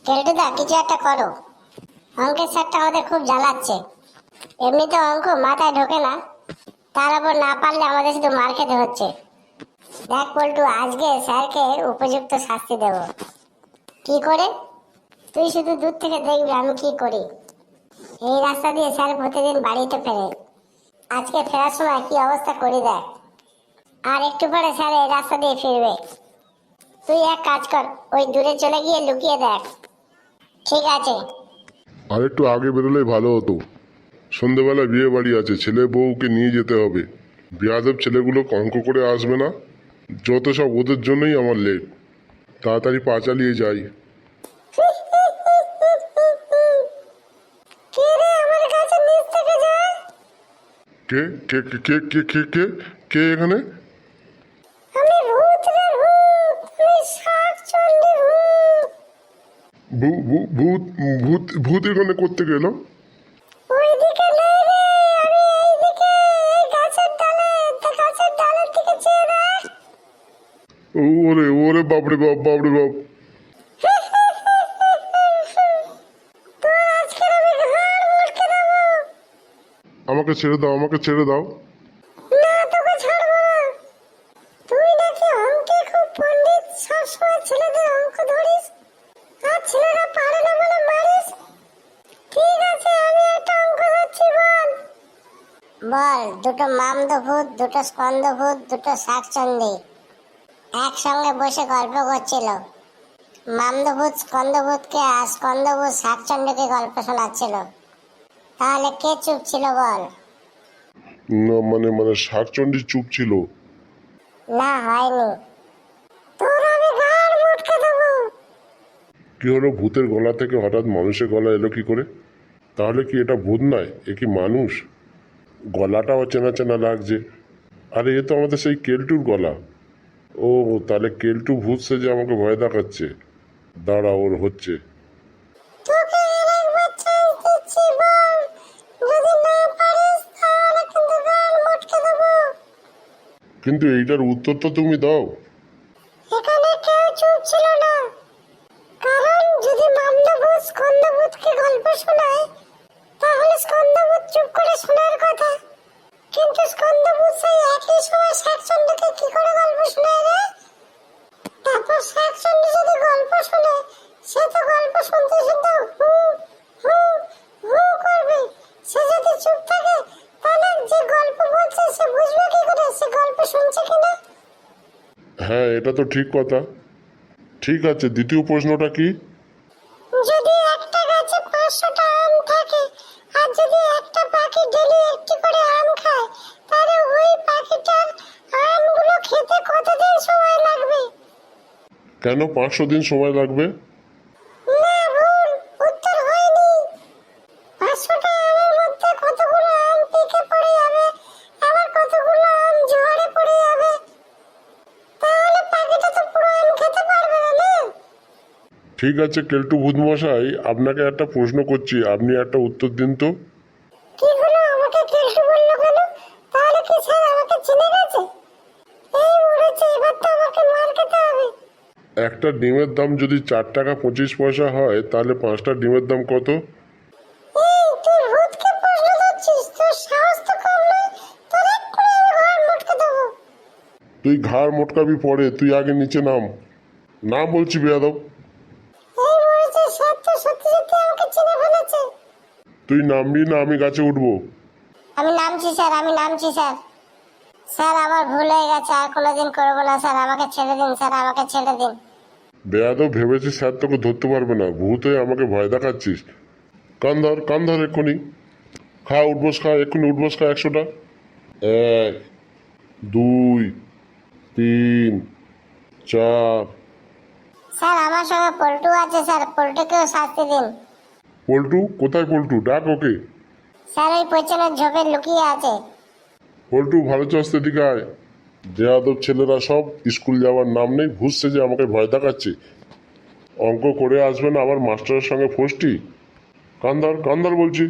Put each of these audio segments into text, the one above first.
কেলটুদা কিছু একটা করো, অঙ্কের স্যারটা আমাদের খুব জ্বালাচ্ছে। এমনিতে অঙ্ক মাথায় ঢোকে না, তার উপর না পারলে আমাদের শুধু মার খেতে হচ্ছে। দেখ পল্টু, আজকে স্যারকে উপযুক্ত শাস্তি দেব। কি করে? তুই শুধু দূর থেকে দেখবি আমি কি করি। এই রাস্তা দিয়ে স্যার প্রতিদিন বাড়িতে ফেরে, আজকে ফেরার সময় কি অবস্থা করি দেখ। আর একটু পরে স্যার এই রাস্তা দিয়ে ফিরবে। তুই এক কাজ কর, ওই দূরে চলে গিয়ে লুকিয়ে দেখ। ঠিক আছে। আর একটু আগে বেরোলেই ভালো হতো। সন্ধেবেলা বিয়ে বাড়ি আছে, ছেলে বউকে নিয়ে যেতে হবে। বেয়াদব ছেলেগুলো অঙ্ক করে আসবে না, যত সব ওদের জন্যই আমার লেট। তাড়াতাড়ি পা চালিয়ে যাই। কে কে কে কে কে কে কে কে এখানে? ভূত ভূত ভূত এখানে করতে গেল? ওরে ওরে বাপরে বাপ, বাপরে বাপ। আমাকে ছেড়ে দাও, আমাকে ছেড়ে দাও। বল, দুটো মামদভূত, দুটো স্কন্দভূত, দুটো শাকচন্ডী একসঙ্গে বসে গল্প করছিল। মামদভূত স্কন্দভূতকে আর স্কন্দভূত শাকচন্ডীকে গল্প শোনাচ্ছিল। তাহলে কে চুপ ছিল বল? না মানে মানে শাকচন্ডী চুপ ছিল। না, হয়নি। তোর আমি গাড় মুটকে দেবো। কি হলো, ভূতের গলা থেকে হঠাৎ মানুষের গলা এলো কি করে? তাহলে কি এটা ভূত নয়, এ কি মানুষ? গলাটাও চেনা চেনা লাগছে। আরে এ তো আমাদের সেই কেলটুর গলা। ও তাহলে কেলটু ভূত সেজে আমাকে ভয় দেখাচ্ছে। দাঁড়া, ওর হচ্ছে। তোকে আরেকবার চান্স দিচ্ছি, বল। যদি না পারিস তাহলে কিন্তু গাড় মুটকে দেবো। কিন্তু এইটার উত্তর তো তুমি দাও। এখানে কেউ চুপ ছিল না, কারণ যদি মামদভূত স্কন্দভূতকে গল্প শোনায় তাহলে স্কন্দভূত চুপ করে শোনার কথা। কিন্তু স্কন্দভূত সেই একই সময় শাকচন্ডীকে কি করে গল্প শোনায় রে? তারপর শাকচন্ডী যদি গল্প শোনে, সে তো গল্প শুনতে শুনতে হু হু হু করবে। সে যদি চুপ থাকে তাহলে যে গল্প বলছে সে বুঝবে কি করে সে গল্প শুনছে কিনা? হ্যাঁ, এটা তো ঠিক কথা। ঠিক আছে, দ্বিতীয় প্রশ্নটা কি? যদি একটা গাছে 500টা আম থাকে আর যদি একটা পাখি ডেলি একটি করে আম খায়, তাহলে ওই পাখিটার আমগুলো খেতে কতদিন সময় লাগবে? কেন 500 দিন সময় লাগবে? না, ভুল, উত্তর হয়নি। 500টা আমের মধ্যে কতগুলো আম পেকে পড়ে যাবে, আবার কতগুলো আম ঝরে পড়ে যাবে। তাহলে পাখিটা তো পুরো আম খেতে পারবে না, না? ঠিক আছে কেলটু ভূত মশাই, আপনাকে একটা প্রশ্ন করছি, আপনি একটা উত্তর দিন তো। কি হলো, আমাকে কেলটু বললো কেন? তাহলে কি স্যার আমাকে চিনে গেছে? এই মরেছে, এবার তো আমাকে মার খেতে হবে। একটা ডিমের দাম যদি 4 টাকা 25 পয়সা হয়, তাহলে 5টা ডিমের দাম কত? এই, তুই ভূতকে প্রশ্ন করছিস? তোর সাহস তো কম নয়। তোর এক্ষুনি আমি ঘাড় মটকে দেবো। তুই ঘাড় মোটকাবি পরে, তুই আগে নিচে নাম। না বলছি বেয়াদব। এই মরেছে, স্যার তো সত্যি সত্যি আমাকে চিনে ফেলেছে। তুই নামবি না আমি গাছে উঠবো? আমি নামছি স্যার, আমি নামছি স্যার। স্যার আমার ভুল হয়ে গেছে, আর কোনোদিন করবো না স্যার। আমাকে ছেড়ে দিন স্যার, আমাকে ছেড়ে দিন। বেয়াদব ভেবেছিস স্যার তোকে ধরতে পারবে না, ভূত হয়ে আমাকে ভয় দেখাচ্ছিস। কান ধর, কান ধর এক্ষুনি। খা, উঠবোস খা, এক্ষুনি উঠবোস খা 100টা। 1 2 3 4। স্যার আমার সঙ্গে পল্টু আছে স্যার, পল্টুকেও শাস্তি দিন। পল্টু কোথায়? পল্টু ডাক ওকে। স্যার ওই পেছনের ঝোপে লুকিয়ে আছে। পল্টু ভালো চাষতে দিকে আয়। বেয়াদব ছেলেরা সব, স্কুল যাওয়ার নাম নেই, ভূত সেজে আমাকে ভয় দেখাচ্ছে। অঙ্ক করে আসবে না, আবার মাস্টারের সঙ্গে ফষ্টি। কান্দার কান্দার বলছি।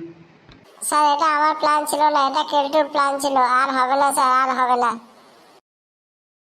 স্যার এটা আমার প্ল্যান ছিল না, এটা কেলটুর প্ল্যান ছিল। আর হবে না স্যার, আর হবে না।